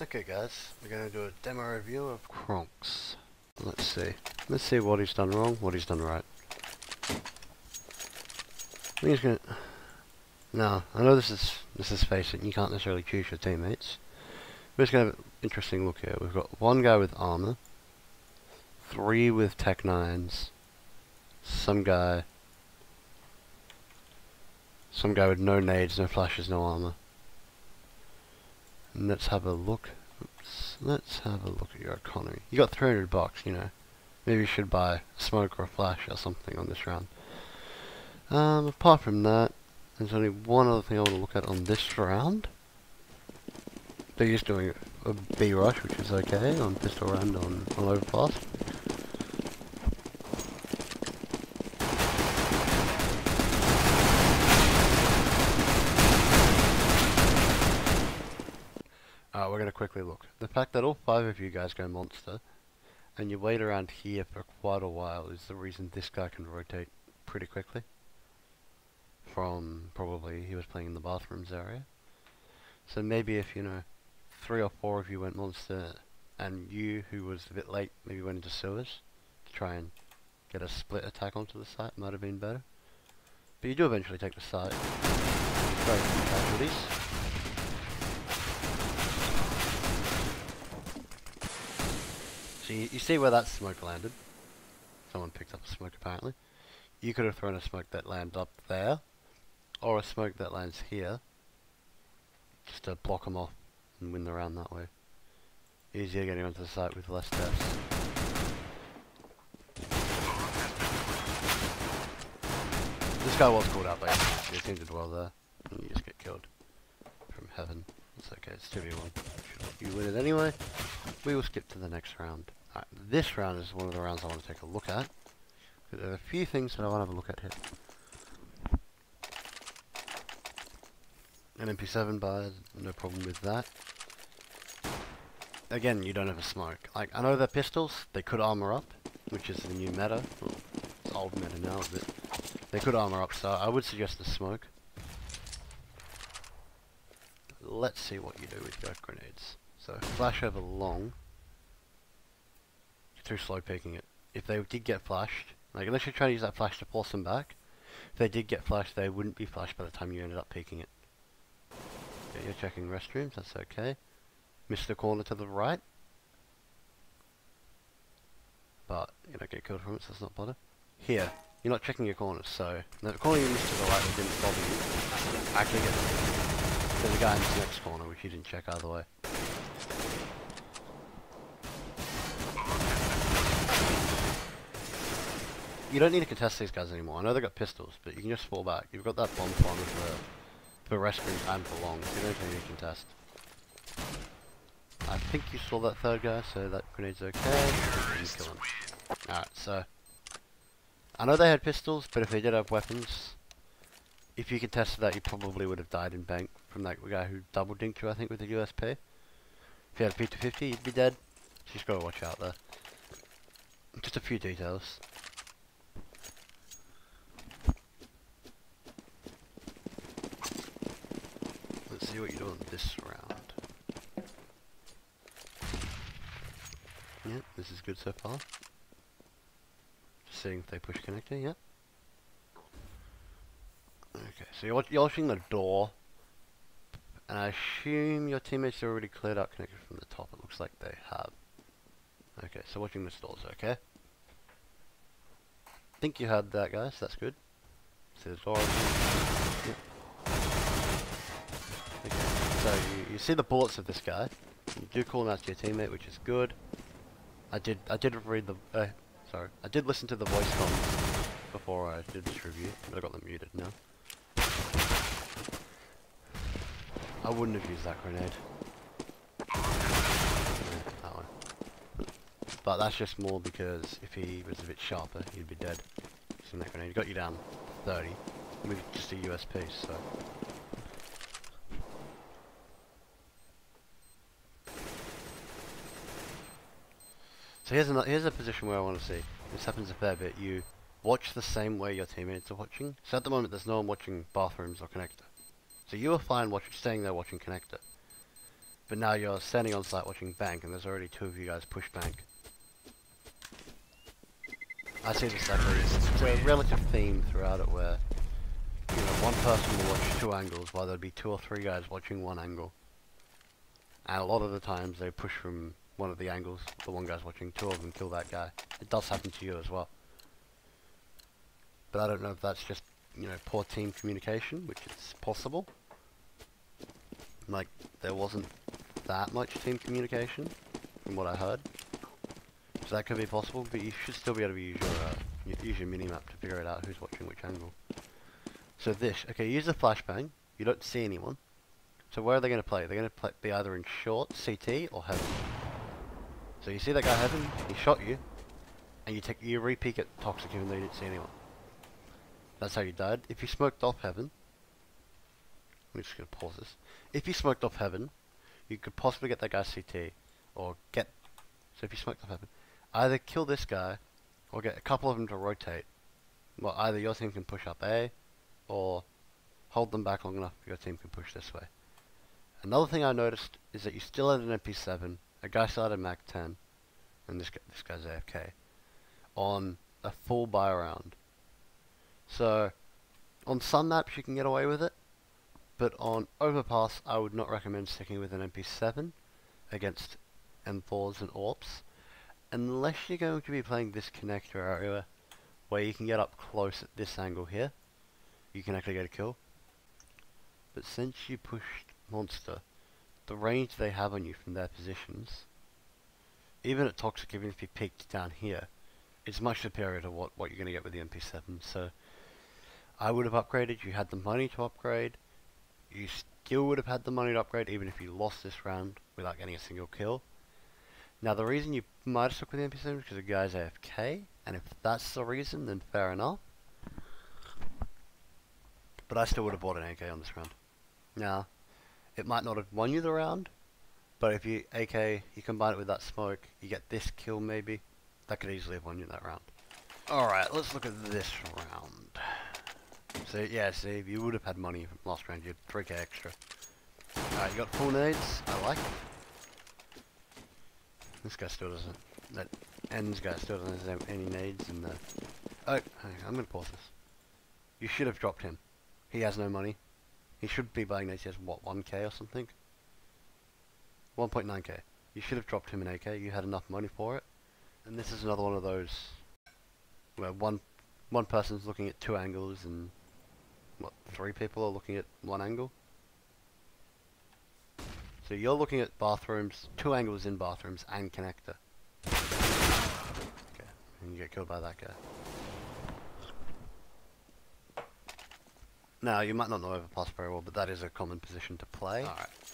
Okay guys, we're going to do a demo review of Kronks. Let's see what he's done wrong, what he's done right. I think he's gonna... Now, I know this is face it, you can't necessarily choose your teammates. We're just going to have an interesting look here. We've got one guy with armor, 3 with Tech 9s, some guy with no nades, no flashes, no armor. And let's have a look. Oops. Let's have a look at your economy. You got 300 bucks, you know. Maybe you should buy a smoke or a flash or something on this round. Apart from that, there's only one other thing I want to look at on this round. They're just doing a B rush, which is okay on pistol round on Overpass. We're going to quickly look. The fact that all 5 of you guys go monster, and you wait around here for quite a while is the reason this guy can rotate pretty quickly. From probably he was playing in the bathrooms area. So maybe if, you know, 3 or 4 of you went monster, and you, who was a bit late, maybe went into sewers to try and get a split attack onto the site, might have been better. But you do eventually take the site. Very few casualties. So you see where that smoke landed. Someone picked up a smoke apparently. You could have thrown a smoke that landed up there, or a smoke that lands here, just to block them off and win the round that way. Easier getting onto the site with less deaths. This guy was called out by your team did well there, and you just get killed from heaven. It's okay, it's 2v1. You win it anyway. We will skip to the next round. Alright, this round is one of the rounds I want to take a look at. There are a few things that I want to have a look at here. An MP7 buy, no problem with that. Again, you don't have a smoke. Like, I know they're pistols, they could armor up, which is the new meta. Well, it's old meta now, but they could armor up, so I would suggest the smoke. Let's see what you do with your grenades. So, flash over long. You're too slow peeking it. If they did get flashed, like unless you're trying to use that flash to force them back, if they did get flashed, they wouldn't be flashed by the time you ended up peeking it. Okay, you're checking restrooms, that's okay. Missed the corner to the right. But you don't get killed from it, so that's not bother. Here, you're not checking your corners, so the corner you missed to the right that didn't bother you, actually there's a guy in this next corner which you didn't check either way. You don't need to contest these guys anymore. I know they've got pistols, but you can just fall back. You've got that bomb farm for restrooms and for long, so you don't need to contest. I think you saw that third guy, so that grenade's okay. You kill him. Alright, so I know they had pistols, but if they did have weapons, if you contested that, you probably would have died in bank from that guy who double dinked you, I think, with the USP. If you had a P250, you'd be dead. So you just gotta watch out there. Just a few details. Let's see what you do on this round. Yeah, this is good so far. Just seeing if they push connector, yeah. Okay, so you're watching the door, and I assume your teammates have already cleared out connector from the top. It looks like they have. Okay, so watching this door's okay. Think you had that, guys. That's good. See the door. Yep. Okay, so you see the bullets of this guy. You do call them out to your teammate, which is good. I did read the I did listen to the voice comms before I did this review, but I got them muted now. I wouldn't have used that grenade. Yeah, that one. But that's just more because if he was a bit sharper, he'd be dead. So that grenade got you down 30 with just a USP, so. So here's a position where I want to see. This happens a fair bit. You watch the same way your teammates are watching. So at the moment, there's no one watching bathrooms or connector. So you are fine staying there watching connector. But now you're standing on site watching bank, and there's already 2 of you guys push bank. I see this like it's a relative theme throughout it where, you know, one person will watch 2 angles while there'd be 2 or 3 guys watching 1 angle. And a lot of the times they push from one of the angles, the one guy's watching, 2 of them kill that guy. It does happen to you as well. But I don't know if that's just, you know, poor team communication, which is possible. Like, there wasn't that much team communication, from what I heard. So that could be possible, but you should still be able to use your minimap to figure it out who's watching which angle. So this, okay, use the flashbang, you don't see anyone. So where are they going to play? They're going to be either in short, CT, or heaven. So you see that guy heaven, he shot you, and you re-peek at toxic even though you didn't see anyone. That's how you died. If you smoked off heaven, I'm just going to pause this. If you smoked off heaven, you could possibly get that guy CT, or get, so if you smoked off heaven, either kill this guy, or get a couple of them to rotate. Well, either your team can push up A, or hold them back long enough your team can push this way. Another thing I noticed is that you still had an MP7, a guy still had a Mac 10, and this guy's AFK, on a full buy round. So, on some maps you can get away with it, but on Overpass I would not recommend sticking with an MP7 against M4s and AWPs, unless you're going to be playing this connector area, where you can get up close at this angle here, you can actually get a kill. But since you pushed Monster, the range they have on you from their positions, even at Toxic, even if you peeked down here, it's much superior to what you're going to get with the MP7. So I would have upgraded. You had the money to upgrade. You still would have had the money to upgrade even if you lost this round without getting a single kill. Now the reason you might have stuck with the MP7 is because the guy's AFK, and if that's the reason, then fair enough. But I still would have bought an AK on this round. Now, it might not have won you the round, but if you AK, you combine it with that smoke, you get this kill maybe, that could easily have won you that round. Alright, let's look at this round. So yeah, see, you would have had money from last round, you had 3k extra. Alright, you got full nades, I like. This guy still doesn't, that ends guy still doesn't have any nades in there. Oh, I'm gonna pause this. You should have dropped him. He has no money. He should be buying nades, he has what, 1k or something? 1.9k. You should have dropped him an AK, you had enough money for it. And this is another one of those where one person's looking at 2 angles and what, 3 people are looking at 1 angle. So you're looking at bathrooms, 2 angles in bathrooms and connector. Okay, and you get killed by that guy. Now, you might not know Overpass very well, but that is a common position to play.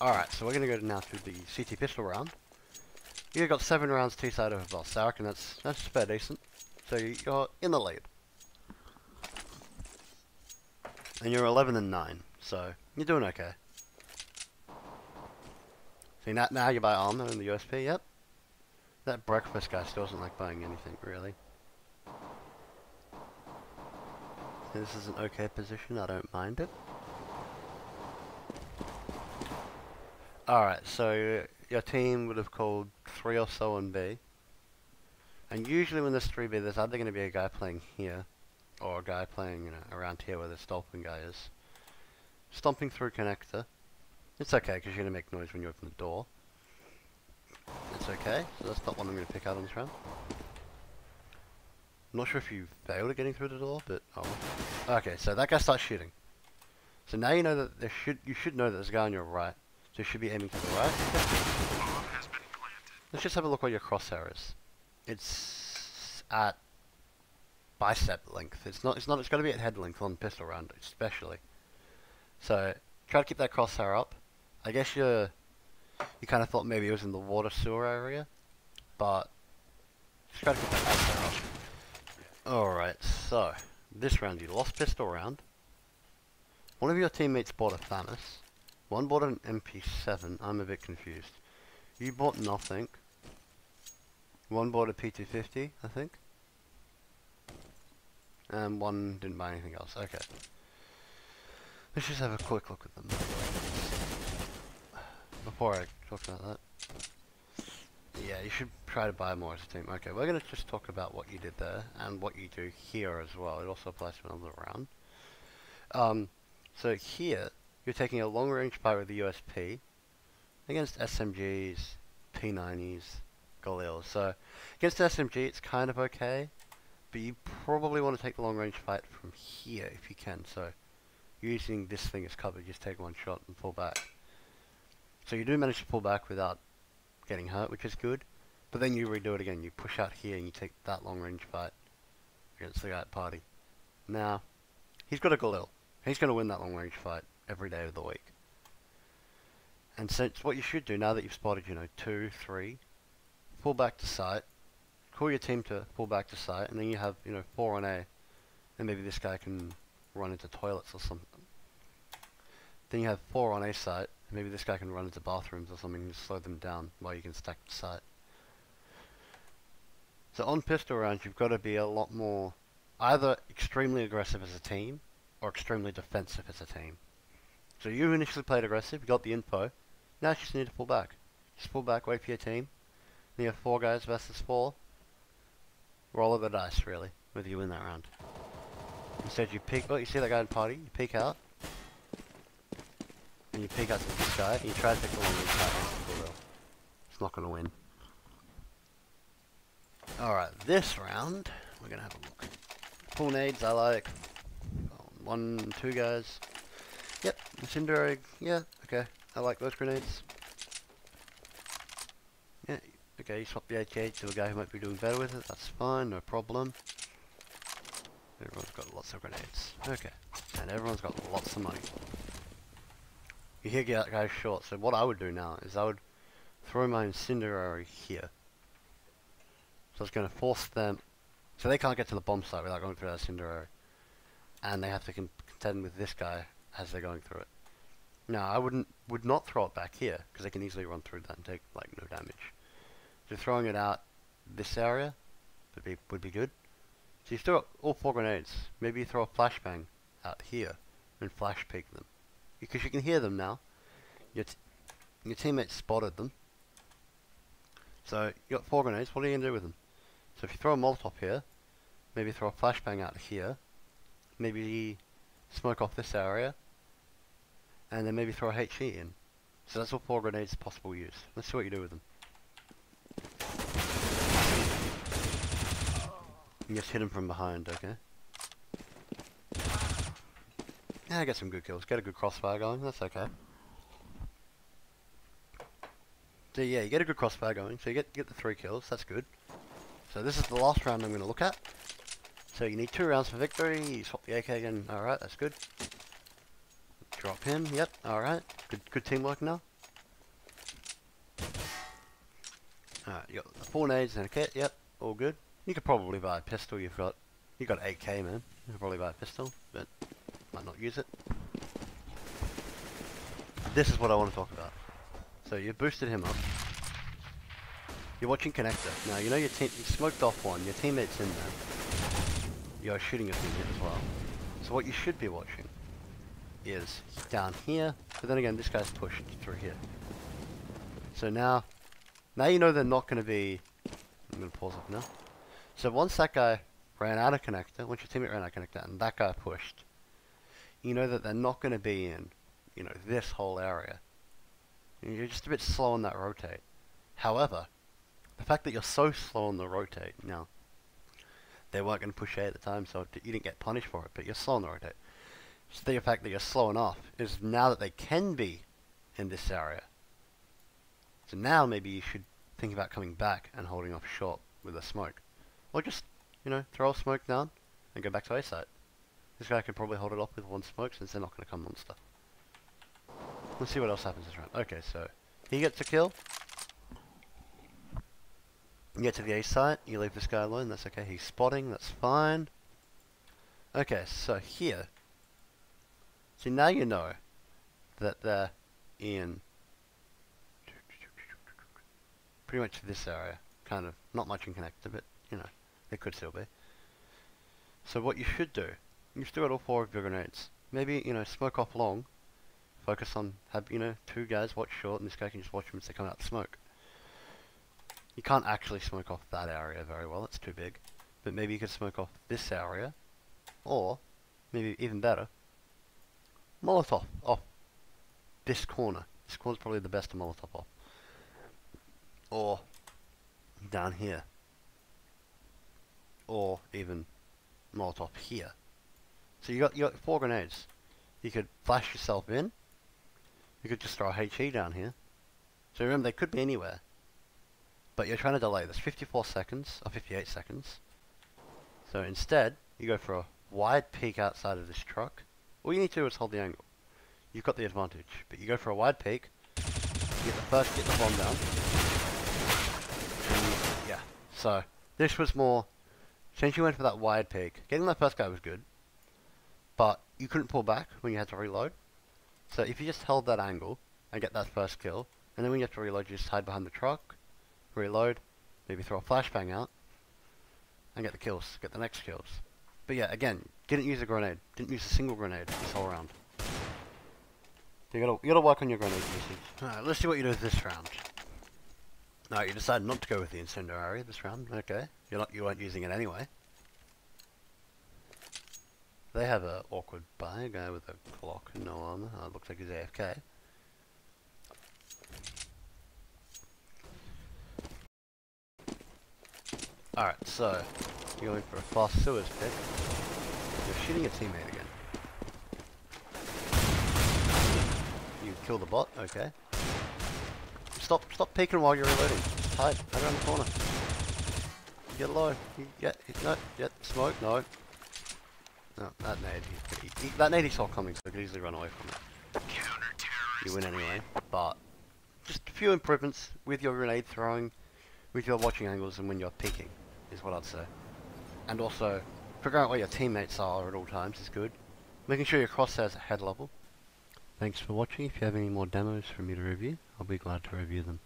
Alright, so we're going to go now to the CT pistol round. You got 7 rounds T-side Overpass, so I reckon that's fair decent. So you're in the lead. And you're 11 and 9, so you're doing okay. See, now you buy armor and the USP, yep. That breakfast guy still doesn't like buying anything, really. This is an okay position, I don't mind it. Alright, so your team would have called 3 or so on B. And usually when there's 3B, there's either going to be a guy playing here, or a guy playing, you know, around here where the stomping guy is. Stomping through connector. It's okay, because you're going to make noise when you open the door. It's okay, so that's not one I'm going to pick out on this round. I'm not sure if you failed at getting through the door, but oh. Okay, so that guy starts shooting. So now you know that you should know that there's a guy on your right. So you should be aiming to the right. Let's just have a look what your crosshair is. It's at bicep length. It's got to be at head length on pistol round, especially. So try to keep that crosshair up. I guess you kind of thought maybe it was in the water sewer area, but just try to keep that crosshair up. Alright, so this round you lost pistol round. One of your teammates bought a Thanos. One bought an MP7. I'm a bit confused. You bought nothing. One bought a P250, I think. And one didn't buy anything else. Okay. Let's just have a quick look at them. before I talk about that. Yeah, you should try to buy more as a team. Okay, we're going to just talk about what you did there, and what you do here as well. It also applies to another round. So here, you're taking a long-range fight with the USP against SMGs, P90s, Galils. So, against SMG, it's kind of okay, but you probably want to take the long-range fight from here if you can. So, using this thing as cover, just take one shot and pull back. So you do manage to pull back without getting hurt, which is good. But then you redo it again. You push out here and you take that long-range fight against the guy at party. Now, he's got a Galil. He's going to win that long-range fight every day of the week. And since what you should do, now that you've spotted, 2, 3, pull back to site, call your team to pull back to site, and then you have, 4 on A, and maybe this guy can run into toilets or something. Then you have 4 on A site, and maybe this guy can run into bathrooms or something and slow them down while you can stack the site. So on pistol rounds, you've got to be a lot more either extremely aggressive as a team or extremely defensive as a team. So you initially played aggressive, you got the info, now you just need to pull back. Just pull back, wait for your team. Then you have 4 guys versus 4. Roll of the dice, really, whether you win that round. Instead you peek, you see that guy in party, you peek out. And you peek out to this guy, and you try to take the long range shot against the Galil. It's not going to win. Alright, this round, we're going to have a look. Full nades, I like. 1, 2 guys. Yep, incendiary, yeah, okay. I like those grenades. Yeah, okay, you swap the AK to a guy who might be doing better with it, that's fine, no problem. Everyone's got lots of grenades. Okay, and everyone's got lots of money. You hear guys short, so what I would do now is I would throw my incendiary here. So it's going to force them, so they can't get to the bomb site without going through that incendiary. And they have to contend with this guy as they're going through it. Now, I would not throw it back here, because they can easily run through that and take, like, no damage. So throwing it out this area would be good. So you still got all 4 grenades. Maybe you throw a flashbang out here and flash peek them. Because you can hear them now. Your teammates spotted them. So you got 4 grenades, what are you going to do with them? So if you throw a Molotov here, maybe throw a flashbang out here, maybe smoke off this area, and then maybe throw a HE in. So that's all 4 grenades possible use. Let's see what you do with them. You just hit him from behind, okay? Yeah, get some good kills. Get a good crossfire going, that's okay. So yeah, you get a good crossfire going, so you get the 3 kills, that's good. So this is the last round I'm going to look at. So you need 2 rounds for victory, you swap the AK again, alright, that's good. Drop him, yep, alright. Good teamwork now. Alright, you got the 4 nades and a kit, yep, all good. You could probably buy a pistol, you got 8k, man. You could probably buy a pistol, but might not use it. This is what I want to talk about. So you boosted him up. You're watching connector. Now you know your team, you smoked off one, your teammate's in there. You're shooting your teammate as well. So what you should be watching is down here, but then again this guy's pushed through here. So now you know they're not going to be, I'm going to pause up now. So once that guy ran out of connector, once your teammate ran out of connector and that guy pushed, you know that they're not going to be in, this whole area. You're just a bit slow on that rotate. However, the fact that you're so slow on the rotate, now, they weren't going to push A at the time, so you didn't get punished for it, but you're slow on the rotate. So the fact that you're slow enough is now that they can be in this area. So now maybe you should think about coming back and holding off short with a smoke. Or just, throw a smoke down and go back to A site. This guy could probably hold it off with 1 smoke since they're not going to come monster. Let's see what else happens this round. Okay, so he gets a kill. You get to the A site, you leave this guy alone, that's okay. He's spotting, that's fine. Okay, so here. See, now you know that they're in pretty much this area. Kind of, not much in connector, but, they could still be. So what you should do, you've still got all 4 of your grenades. Maybe, smoke off long, focus on, have, you know, two guys watch short, and this guy can just watch them as they come out the smoke. You can't actually smoke off that area very well, it's too big. But maybe you could smoke off this area, or, maybe even better, Molotov off this corner. This corner's probably the best to Molotov off. Or, down here. Or even Molotov here. So you got 4 grenades. You could flash yourself in. You could just throw a HE down here. So remember, they could be anywhere. But you're trying to delay this 54 seconds, or 58 seconds. So instead, you go for a wide peek outside of this truck. All you need to do is hold the angle. You've got the advantage. But you go for a wide peek. Get the bomb down. And yeah. So, this was more, since you went for that wide peek, getting that first guy was good. But you couldn't pull back when you had to reload. So if you just held that angle and get that first kill, and then when you have to reload, you just hide behind the truck, reload, maybe throw a flashbang out, and get the kills, get the next kills. But yeah, again, didn't use a grenade, didn't use a single grenade this whole round. You gotta work on your grenade usage. Alright, let's see what you do this round. No, you decided not to go with the incendiary this round, okay. You weren't using it anyway. They have a awkward buy, a guy with a clock and no armor. Looks like he's AFK. Alright, so you're going for a fast sewers pick. You're shooting a teammate again. You kill the bot, okay. Stop peeking while you're reloading. Just hide around the corner. Get low. Smoke, no. No, that nade, that nade he saw coming, so he could easily run away from it. You win anyway, but just a few improvements with your grenade throwing, with your watching angles, and when you're peeking, is what I'd say. And also, figuring out where your teammates are at all times is good. Making sure your crosshairs are head level. Thanks for watching. If you have any more demos for me to review, I'll be glad to review them.